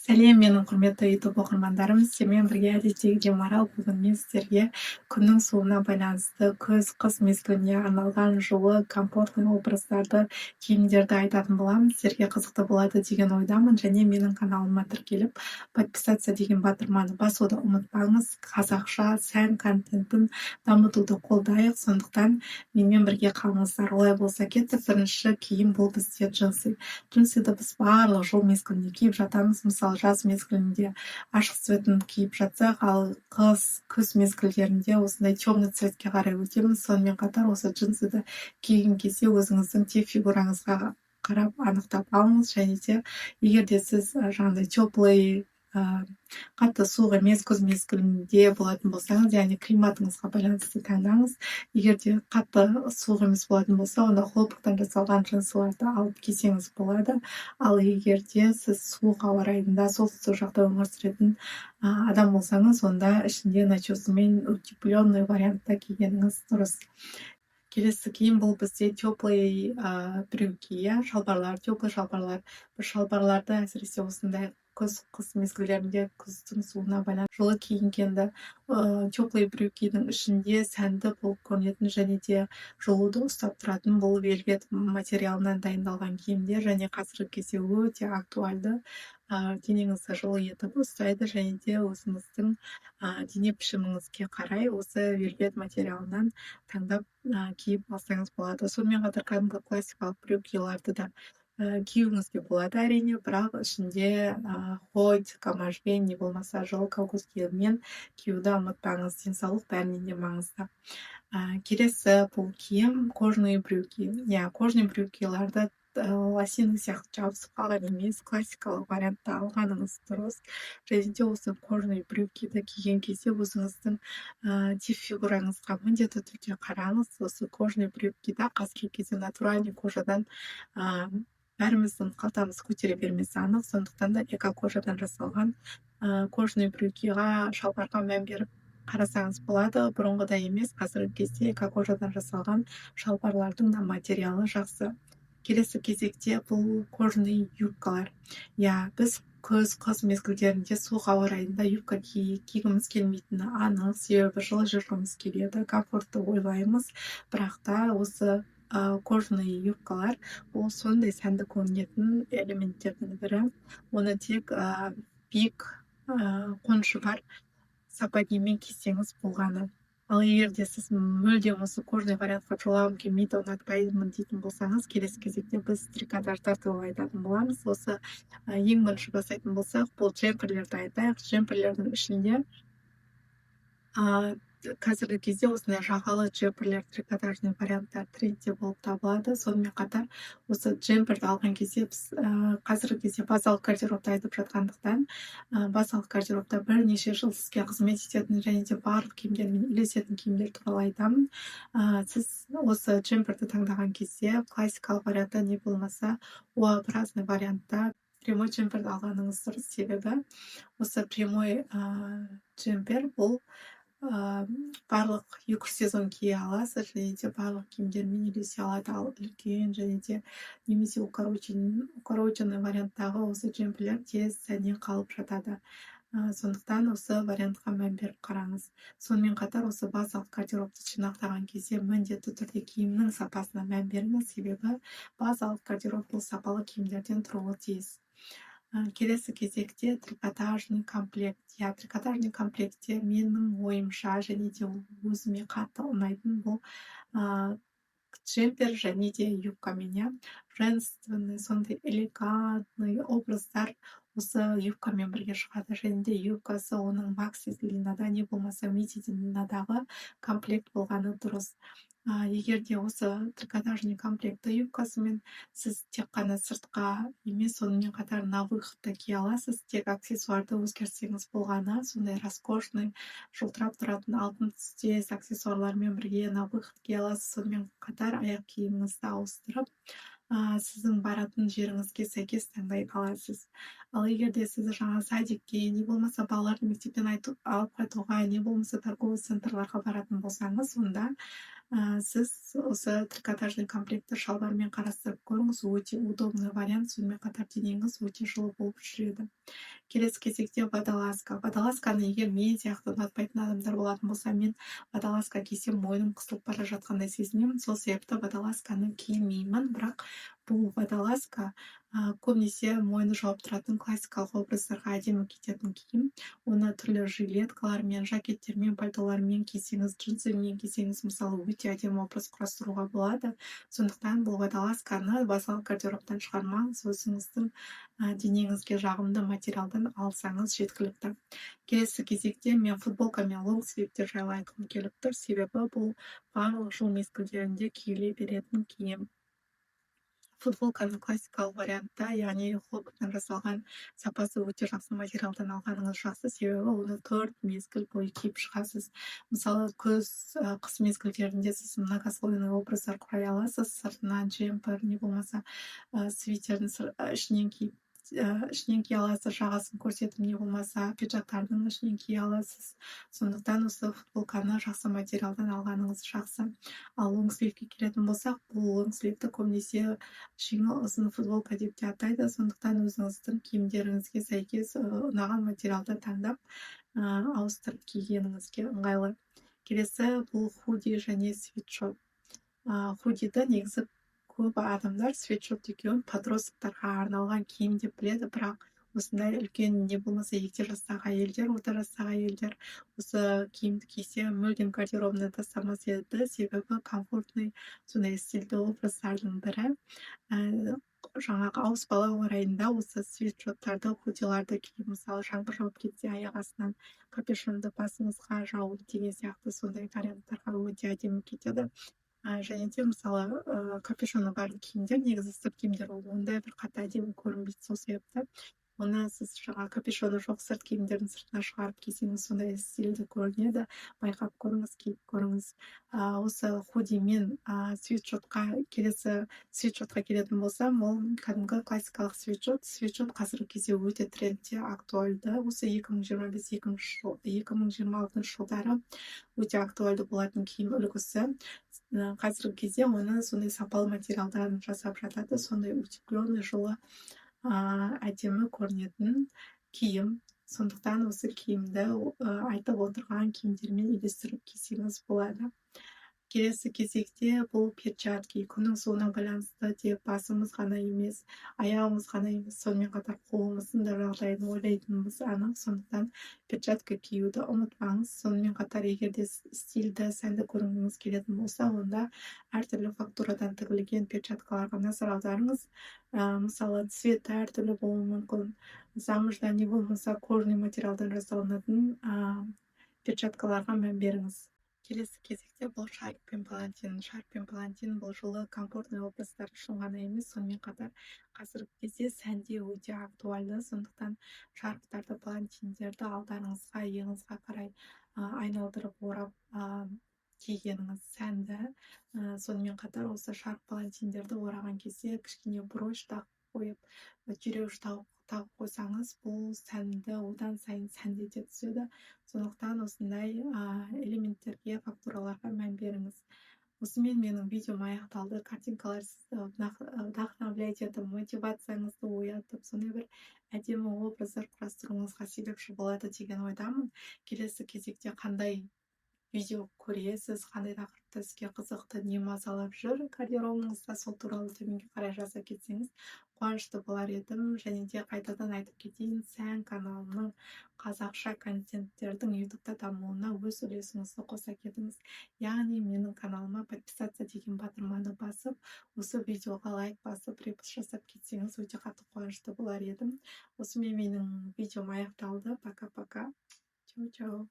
Сәлем, менің құрметті YouTube оқырмандарым. Сіздермен бірге әдеттегідей Марал. Бүгін мен сіздерге күннің суына байланысты күз-қыс мезгіліне арналған жылы комфортный образдарды, киімдерді айтатын боламын. Сіздерге қызықты болады деген ойдамын, және менің каналыма тіркеліп, подписаться деген батырманы басуды ұмытпаңыз. Қазақша сән контентін дамытуды қолдайық, сондықтан менімен бірге қалыңыздар. Олай болса кеттік. Бірінші киім бұл бізде джинсы. Джинсыды біз барлық жыл мезгілінде киіп жатамыз. Мысалы, жаз мезгілінде ашық цветін киіп жатсақ, ал күз мезгілдерінде осындай темный цветке қарай өтеміз. Сонымен қатар осы джинсыды киген кезде өзіңіздің тек фигураңызға қарап анықтап алыңыз, және де егер де сіз жаңағыдай теплый қатты суық емес күз мезгілінде болатын болсаңыз, яғни климатыңызға байланысты таңдаңыз. Егер де қатты суық емес болатын болса, онда хлопоктан жасалған джинсыларды алып кисеңіз болады. Ал егер де сіз суық ауа райында солтүстік жақта өмір сүретін адам болсаңыз, онда ішінде начесымен утепленный вариантта кигеніңіз дұрыс. Келесі киім бұл бізде теплый брюки, шалбарлар, теплый шалбарлар. Біз шалбарларды әсіресе осындай күз-қыс мезгілдерінде күздің суына байланысты жылы киінгенді. Теплый брюкидің ішінде сәнді болып көрінетін және де жылуды ұстап тұратын бұл вельвет материалынан дайындалған киімдер, және қазіргі кезде өте актуальды. Денеңізді жылы етіп ұстайды, және де өзіңіздің дене пішіміңізге қарай осы вельвет материалынан таңдап киіп алсаңыз болады. Сонымен қатар кәдімгі классикалық брюкиларды да киюіңізге болады әрине, бірақ ішінде хоть камажбен, не болмаса жылы колготь киіммен киюді ұмытпаңыз. Денсаулық бәрінен де маңызды. Келесі бұл киім кожаный брюки. Кожаный брюкиларды лосины сияқты жабысып қалған емес, классикалық вариантта алғаныңыз дұрыс. Және де осы кожаный брюкиді киген кезде өзіңіздің тип фигураңызға міндетті түрде қараңыз. Осы кожаный брюкида қазіргі кезде натуральный кожадан бәріміздің қалтамыз көтере бермесі анық, сондықтан да эко-кожадан жасалған кожаный брюкиға, шалбарға мән беріп қарасаңыз болады. Бұрынғыдай емес, қазіргі кезде эко-кожадан жасалған шалбарлардың да материалы жақсы. Келесі кезекте бұл кожаный юбкалар. Біз күз-қыс мезгілдерінде суық ауа райында юбка кигіміз келмейтіні анық, себебі жылы жүргіміз келеді, комфортты ойлаймыз. Бірақ та осы кожаный юбкалар ол сондай сәнді көрінетін элементтердің бірі. Оны тек биік қоншы бар сапогимен кисеңіз болғаны. Ал егер де сіз мүлдем осы кожаный вариантқа жолауым келмейді, ұнатпаймын дейтін болсаңыз, келесі кезекте біз трикотаждар туралы айтатын боламыз. Осы ең бірінші бастайтын болсақ, бұл джемперлерді айтайық. Джемперлердің ішінде қазіргі кезде осындай жағалы джемперлер, трикотажный варианттар трендте болып табылады. Сонымен қатар осы джемперді алған кезде біз қазіргі кезде базалық гардеробты айтып жатқандықтан, базалық гардеробта бірнеше жыл сізге қызмет ететін және де барлық киімдермен үйлесетін киімдер туралы айтамын. Сіз осы джемперді таңдаған кезде классикалық вариантта, не болмаса O-образный вариантта прямой джемперді алғаныңыз дұрыс, себебі осы прямой джемпер бұл барлық 2 сезон кие аласыз, және де барлық киімдермен үйлесе алады. Ал үлкен және де немесе укороченный варианттағы осы джемперлер тез сәннен қалып жатады. Сондықтан осы вариантқа мән беріп қараңыз. Сонымен қатар осы базалық гардеробты жинақтаған кезде міндетті түрде киімнің сапасына мән беріңіз, себебі базалық гардероб бұл сапалы киімдерден тұруы тиіс. Келесі кезекте трикотажный комплект. Трикотажный комплектте менің ойымша және де өзіме қатты ұнайтын бұл джемпер және де юбкамен. Женственный, сондай элегантный образдар осы юбкамен бірге шығады, және де юбкасы оның макси длинада, не болмаса миди длинадағы комплект болғаны дұрыс. Егер де осы трикотажный комплектті юбкасымен сіз тек қана сыртқа емес, сонымен қатар на выходта кие аласыз, тек аксессуарды өзгертсеңіз болғаны, сондай роскошный, жылтырап тұратын алтын түстес аксессуарлармен бірге на выход кие аласыз. Сонымен қатар аяқ киіміңізді ауыстырып, сіздің баратын жеріңізге сәйкес таңдай аласыз. Ал егер де сіз жаңа садикке, не болмаса балаларды мектептен алып қайтуға, не болмаса торговый центрларға баратын болсаңыз, онда Сіз осы трикотажный комплектті шалбармен қарастырып көріңіз, өте удобный вариант, сонымен қатар денеңіз өте жылы болып жүреді. Келесі кезекте водолазка. Водолазканы егер мен сияқты ұнатпайтын адамдар болатын болса, мен водолазка кисем мойным қысылып бара жатқандай сезінемін. Сол себепті водолазканы кимеймін, бірақ бұл водолазка көбінесе мойны жауып тұратын классикалық образдарға әдемі кететін киім. Оны түрлі жилеткалармен, жакеттермен, пальтолармен кисеңіз, джинсымен кисеңіз, мысалы, өте әдемі образ құрастыруға болады. Сондықтан бұл водолазканы базалық гардеробтан шығармаңыз, өзіңіздің денеңізге жағымды материалдан алсаңыз жеткілікті. Келесі кезекте мен футболка мен лонгсливтер жайлы айтқым келіп тұр, себебі бұл барлық жыл мезгілдерінде киіле беретін киім. Футболканы классикалық вариантта, яғни хлопктан жасалған, сапасы өте жақсы материалдан алғаныңыз жақсы, себебі оны 4 мезгіл бойы киіп шығасыз. Мысалы, қыс мезгілдерінде сіз многослойный образдар құрай аласыз, сыртынан джемпер, не болмаса свитердің ішінен кие аласыз, жағасын көрсетіп, не болмаса пиджактардың ішінен кие аласыз. Сондықтан осы футболканы жақсы материалдан алғаныңыз жақсы. Ал лонгсливке келетін болсақ, бұл лонгсливті көбінесе жеңі ұзын футболка деп те атайды. Сондықтан өзіңіздің киімдеріңізге сәйкес ұнаған материалды таңдап ауыстырып кигеніңізге ыңғайлы. Келесі бұл худи және свитшот. Худиді негізі көп адамдар свитшот екеуін подростықтарға арналған киім деп біледі, бірақ осындай үлкен, не болмаса егде жастағы әйелдер, орта жастағы әйелдер осы киімді кисе мүлдем гардеробына тастамас еді, себебі комфортный, сондай стильді образдардың бірі. Жаңағы ауыспалы ауа райында осы свитшоттарды, худиларды киіп, мысалы, жаңбыр жауып кетсе, аяқ астынан капюшонды басыңызға жауып деген сияқты сондай варианттарға өте әдемі кетеді. Және де, мысалы, капюшоны бар киімдер, негізі сырт киімдер, ол ондай бір қатты әдемі көрінбейді. Сол себепті оны сіз жаңа капюшоны жоқ сырт киімдердің сыртына шығарып кисеңіз, сондай стильді көрінеді. Байқап көріңіз, киіп көріңіз. Осы худи мен келесі свитшотқа келетін болсам, ол кәдімгі классикалық свитшот. Свитшот қазіргі кезде өте трендте, актуальды. Осы 2026 жылдары өте актуальды болатын киім үлгісі. Қазіргі кезде оны сондай сапалы материалдан жасап жатады, сондай утепленный, жылы, әдемі көрінетін киім. Сондықтан осы киімді айтып отырған киімдермен үйлестіріп кисеңіз болады. Келесі кезекте бұл перчатки. Күннің суына байланысты тек басымыз ғана емес, аяғымыз ғана емес, сонымен қатар қолымыздың да жағдайын ойлайтынымыз анық. Сондықтан перчатка киюді ұмытпаңыз. Сонымен қатар егер де стильді, сәнді көрінгіңіз келетін болса, онда әртүрлі фактурадан тігілген перчаткаларға назар аударыңыз. Мысалы, цветі әртүрлі болуы мүмкін. Замшдан, не болмаса кожаный материалдан жасалынатын перчаткаларға мән беріңіз. Келесі кезекте бұл шарф пен палантин. Шарф пен палантин бұл жылы комфортный образдар үшін ғана емес, сонымен қатар қазіргі кезде сәнде өте актуальды. Сондықтан шарфтарды, палантиндерді алдарыңызға, иығыңызға қарай айналдырып орап кигеніңіз сәнді. Сонымен қатар осы шарф палантиндерді ораған кезде кішкене брош тағып қойып, түйреуіш тағып қойсаңыз, бұл сәнді одан сайын сәндете түседі. Сондықтан осындай элементтерге, фактураларға мән беріңіз. Осымен менің видеом аяқталды. Картинкалар сізді вдохновлять етіп, мотивацияңызды оятып, сондай бір әдемі образдар құрастыруыңызға себепші болады деген ойдамын. Келесі кезекте қандай видео көресіз, қандай тақырыпта сізге қызықты, не мазалап жүр гардеробыңызда, сол туралы төменге қарай жаза кетсеңіз қуанышты болар едім. Және де қайтадан айтып кетейін, сән каналының қазақша контенттердің ютубта дамуына өз үлесіңізді қоса кетіңіз. Яғни менің каналыма подписаться деген батырманы басып, осы видеоға лайк басып, репост жасап кетсеңіз өте қатты қуанышты болар едім. Осымен менің видеом аяқталды. Пока-пока. Чао-чао.